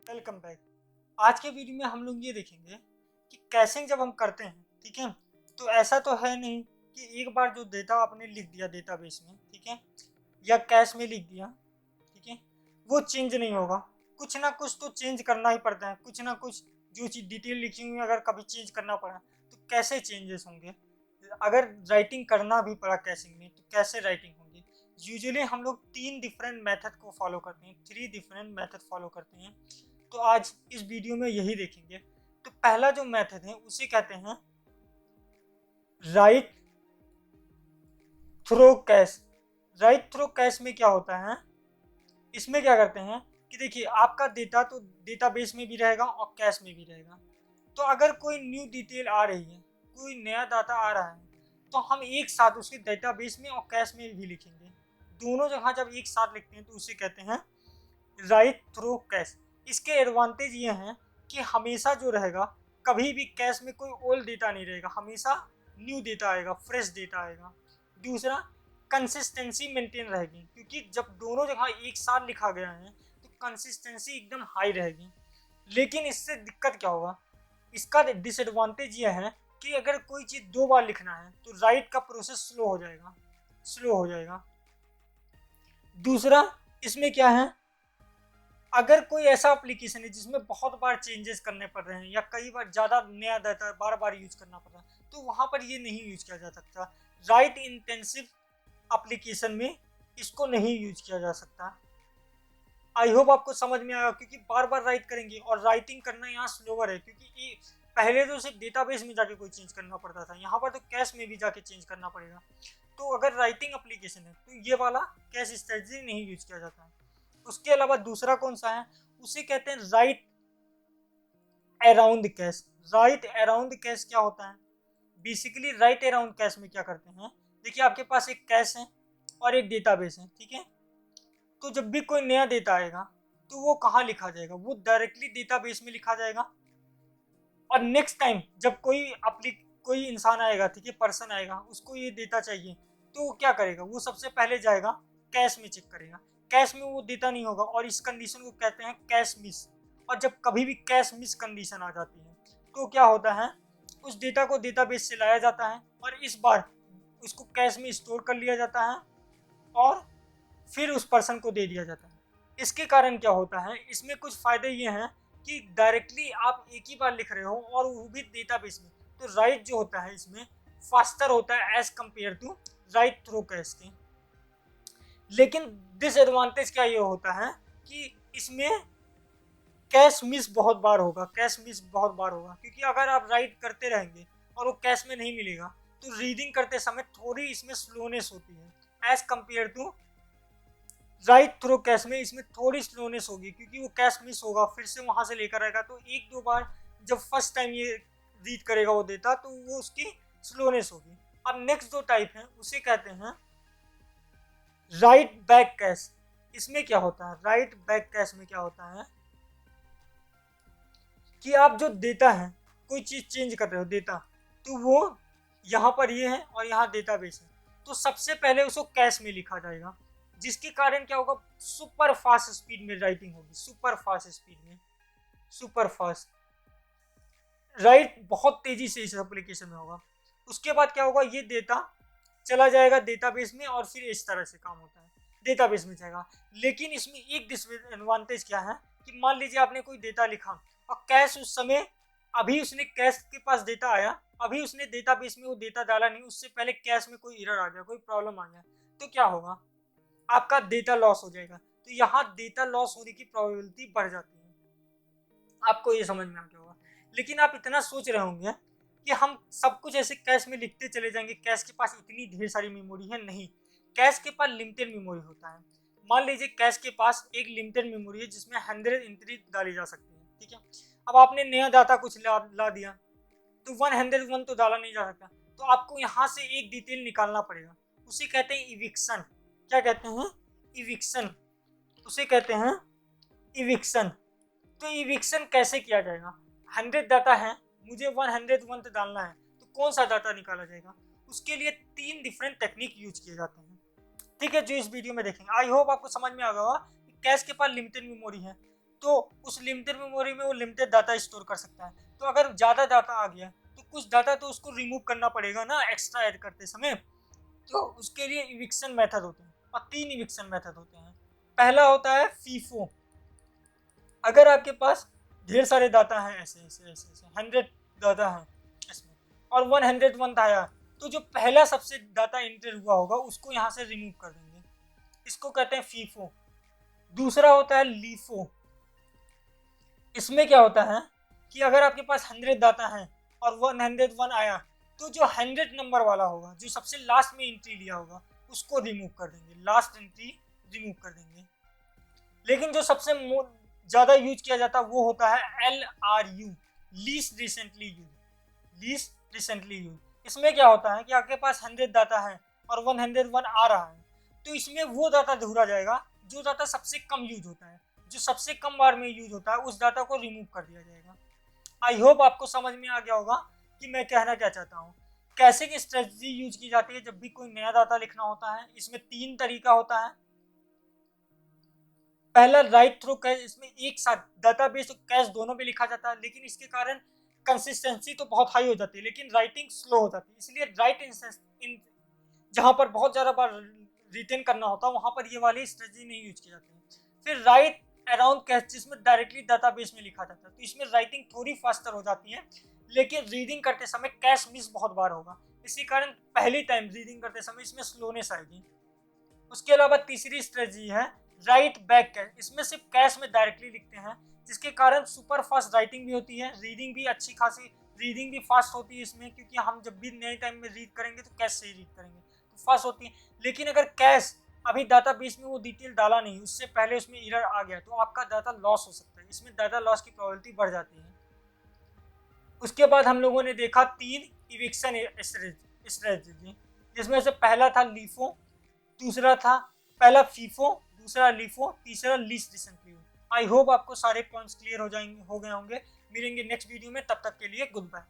Welcome back. आज के video में हम लोग ये देखेंगे कि कैशिंग जब हम करते हैं, ठीक है, तो ऐसा तो है नहीं कि एक बार जो डेटा आपने लिख दिया डेटाबेस में, ठीक है, या कैश में लिख दिया, ठीक है, वो चेंज नहीं होगा। कुछ ना कुछ तो चेंज करना ही पड़ता है, कुछ ना कुछ जो चीज़ डिटेल लिखी हुई है अगर कभी चेंज करना पड़ा तो कैसे चेंजेस होंगे। अगर राइटिंग करना भी पड़ा कैशिंग में तो कैसे राइटिंग होंगी। यूजुअली हम लोग 3 डिफरेंट मेथड को फॉलो करते हैं, 3 डिफरेंट मेथड फॉलो करते हैं। तो आज इस वीडियो में यही देखेंगे। तो पहला जो मेथड है उसे कहते हैं write through cache. Write through cache में क्या होता है, इसमें क्या करते हैं कि देखिए आपका डेटा तो डेटाबेस में भी रहेगा और कैश में भी रहेगा। तो अगर कोई न्यू डिटेल आ रही है, कोई नया डाटा आ रहा है, तो हम एक साथ उसके डेटाबेस में और कैश में भी लिखेंगे। दोनों जगह जब एक साथ लिखते हैं तो उसे कहते हैं राइट थ्रू कैश। इसके एडवांटेज ये हैं कि हमेशा जो रहेगा, कभी भी कैश में कोई ओल्ड डेटा नहीं रहेगा, हमेशा न्यू डेटा आएगा, फ्रेश डेटा आएगा। दूसरा, कंसिस्टेंसी मेंटेन रहेगी, क्योंकि जब दोनों जगह एक साथ लिखा गया है तो कंसिस्टेंसी एकदम हाई रहेगी। लेकिन इससे दिक्कत क्या होगा, इसका डिसएडवांटेज ये है कि अगर कोई चीज़ 2 बार लिखना है तो राइट का प्रोसेस स्लो हो जाएगा, स्लो हो जाएगा। दूसरा, इसमें क्या है, अगर कोई ऐसा एप्लीकेशन है जिसमें बहुत बार चेंजेस करने पड़ रहे हैं या कई बार ज़्यादा नया डाटा बार बार यूज करना पड़ रहा है तो वहाँ पर ये नहीं यूज किया जा सकता। राइट इंटेंसिव एप्लीकेशन में इसको नहीं यूज किया जा सकता। आई होप आपको समझ में आया, क्योंकि बार बार राइट करेंगे और राइटिंग करना यहाँ स्लोवर है, क्योंकि ये पहले तो सिर्फ डेटाबेस में जाके कोई चेंज करना पड़ता था, यहाँ पर तो कैश में भी जाके चेंज करना पड़ेगा। तो अगर राइटिंग एप्लीकेशन है तो ये वाला कैश स्ट्रेटजी नहीं यूज किया जाता है। उसके अलावा दूसरा कौन सा है, उसे कहते हैं right around cash. Right around cash क्या होता है, बेसिकली राइट अराउंड कैश में क्या करते हैं, देखिए आपके पास एक कैश है और एक डेटाबेस है, ठीक है। तो जब भी कोई नया डेटा आएगा तो वो कहाँ लिखा जाएगा, वो डायरेक्टली डेटाबेस में लिखा जाएगा। और नेक्स्ट टाइम जब कोई इंसान आएगा, ठीक है, पर्सन आएगा, उसको ये डेटा चाहिए तो वो क्या करेगा, वो सबसे पहले जाएगा कैश में चेक करेगा। कैश में वो डेटा नहीं होगा और इस कंडीशन को कहते हैं कैश मिस। और जब कभी भी कैश मिस कंडीशन आ जाती है तो क्या होता है, उस डेटा को डेटाबेस से लाया जाता है और इस बार उसको कैश में स्टोर कर लिया जाता है और फिर उस पर्सन को दे दिया जाता है। इसके कारण क्या होता है, इसमें कुछ फ़ायदे ये हैं कि डायरेक्टली आप एक ही बार लिख रहे हो और वो भी डेटाबेस में, तो राइट जो होता है इसमें फास्टर होता है as compare to write through cache के। लेकिन डिसएडवांटेज क्या ये होता है कि इसमें कैश मिस बहुत बार होगा, कैश मिस बहुत बार होगा, क्योंकि अगर आप राइट करते रहेंगे और वो कैश में नहीं मिलेगा तो रीडिंग करते समय थोड़ी इसमें स्लोनेस होती है as compare to write through cache में। इसमें थोड़ी स्लोनेस होगी क्योंकि वो कैश मिस होगा, फिर से वहां से लेकर आएगा, तो एक दो बार जब फर्स्ट टाइम ये रीड करेगा वो डेटा तो वो उसकी स्लोनेस होगी। अब नेक्स्ट जो टाइप है उसे कहते हैं राइट बैक कैश। इसमें क्या होता है, राइट बैक कैश में क्या होता है कि आप जो डेटा है, कोई चीज़ चेंज कर रहे हो डेटा, तो वो यहाँ पर ये है और यहाँ डेटाबेस है, तो सबसे पहले उसको कैश में लिखा जाएगा, जिसके कारण क्या होगा, सुपर फास्ट स्पीड में राइटिंग होगी, सुपर फास्ट स्पीड में, सुपर फास्ट राइट बहुत तेजी से इस एप्लीकेशन में होगा। उसके बाद क्या होगा, ये डेटा चला जाएगा डेटाबेस में और फिर इस तरह से काम होता है, डेटाबेस में जाएगा। लेकिन इसमें एक डिसएडवांटेज क्या है कि मान लीजिए आपने कोई डेटा लिखा और कैश उस समय, अभी उसने कैश के पास डेटा आया, अभी उसने डेटाबेस में वो डेटा डाला नहीं, उससे पहले कैश में कोई एरर आ गया, कोई प्रॉब्लम आ गया, तो क्या होगा, आपका डेटा लॉस हो जाएगा। तो यहाँ डेटा लॉस होने की प्रोबेबिलिटी बढ़ जाती है, आपको ये समझ में आ गया होगा। लेकिन आप इतना सोच रहे होंगे कि हम सब कुछ ऐसे कैश में लिखते चले जाएंगे, कैश के पास इतनी ढेर सारी मेमोरी है, नहीं, कैश के पास लिमिटेड मेमोरी होता है। मान लीजिए कैश के पास एक लिमिटेड मेमोरी है जिसमें 100 एंट्री डाली जा सकती है, ठीक है। अब आपने नया डाटा कुछ ला दिया तो 101 तो डाला नहीं जा सकता, तो आपको यहाँ से एक डिटेल निकालना पड़ेगा, उसे कहते हैं इविक्शन। क्या कहते हैं, इविक्शन, उसे कहते हैं इविक्शन। तो इविक्शन कैसे किया जाएगा, 100 डाटा है, मुझे 101 डालना है, तो कौन सा डाटा निकाला जाएगा, उसके लिए 3 डिफरेंट टेक्निक यूज किए जाते हैं, ठीक है, जो इस वीडियो में देखेंगे। आई होप आपको समझ में आ गया होगा कि कैश के पास लिमिटेड मेमोरी है, तो उस लिमिटेड मेमोरी में वो लिमिटेड डाटा स्टोर कर सकता है। तो अगर ज़्यादा डाटा आ गया तो कुछ डाटा तो उसको रिमूव करना पड़ेगा ना एक्स्ट्रा ऐड करते समय। तो उसके लिए इविक्शन मेथड होते हैं और 3 इविक्शन मेथड होते हैं। पहला होता है फीफो। अगर आपके पास ढेर सारे डाटा हैं ऐसे 100 डाटा है इसमें और 101 आया, तो जो पहला सबसे डाटा एंटर हुआ होगा उसको यहाँ से रिमूव कर देंगे, इसको कहते हैं फीफो। दूसरा होता है लीफो। इसमें क्या होता है कि अगर आपके पास 100 डाटा है और 101 आया, तो जो 100 नंबर वाला होगा, जो सबसे लास्ट में एंट्री लिया होगा, उसको रिमूव कर देंगे, लास्ट एंट्री रिमूव कर देंगे। लेकिन जो सबसे ज़्यादा यूज किया जाता है वो होता है LRU, least recently use, least recently use. इसमें क्या होता है कि आपके पास 100 डाटा है और 101 आ रहा है, तो इसमें वो डाटा ढूंढा जाएगा जो डाटा सबसे कम यूज होता है, जो सबसे कम बार में यूज होता है, उस डाटा को रिमूव कर दिया जाएगा। आई होप आपको समझ में आ गया होगा कि मैं कहना क्या चाहता हूँ। कैसे की स्ट्रेटजी यूज की जाती है जब भी कोई नया डाटा लिखना होता है। इसमें 3 तरीका होता है। पहला राइट थ्रू कैश, इसमें एक साथ डाटाबेस और कैश दोनों पे लिखा जाता है, लेकिन इसके कारण कंसिस्टेंसी तो बहुत हाई हो जाती है लेकिन राइटिंग स्लो हो जाती है। इसलिए राइट जहाँ पर बहुत ज़्यादा बार रिटेन करना होता है वहाँ पर ये वाली स्ट्रेटजी नहीं यूज की जाती है। फिर राइट अराउंड कैश, जिसमें डायरेक्टली डाटाबेस में लिखा जाता है, तो इसमें राइटिंग थोड़ी फास्टर हो जाती है लेकिन रीडिंग करते समय कैश मिस बहुत बार होगा, इसी कारण पहली टाइम रीडिंग करते समय इसमें स्लोनेस आएगी। उसके अलावा तीसरी स्ट्रेटजी है राइट बैक कैश। इसमें सिर्फ कैश में डायरेक्टली लिखते हैं, जिसके कारण सुपर फास्ट राइटिंग भी होती है, रीडिंग भी अच्छी खासी, रीडिंग भी फास्ट होती है इसमें, क्योंकि हम जब भी नए टाइम में रीड करेंगे तो कैश से ही रीड करेंगे तो फास्ट होती है। लेकिन अगर कैश अभी डाटाबेस में वो डिटेल डाला नहीं, उससे पहले उसमें एरर आ गया, तो आपका डाटा लॉस हो सकता है, इसमें डाटा लॉस की प्रोबेबिलिटी बढ़ जाती है। उसके बाद हम लोगों ने देखा 3 इविक्शन स्ट्रेटजी, जिसमें से पहला था लीफो, दूसरा था पहला फीफो, दूसरा लीफो, तीसरा लीस्ट रिसेंटली। आई होप आपको सारे पॉइंट्स क्लियर हो गए होंगे। मिलेंगे नेक्स्ट वीडियो में, तब तक के लिए गुड बाय।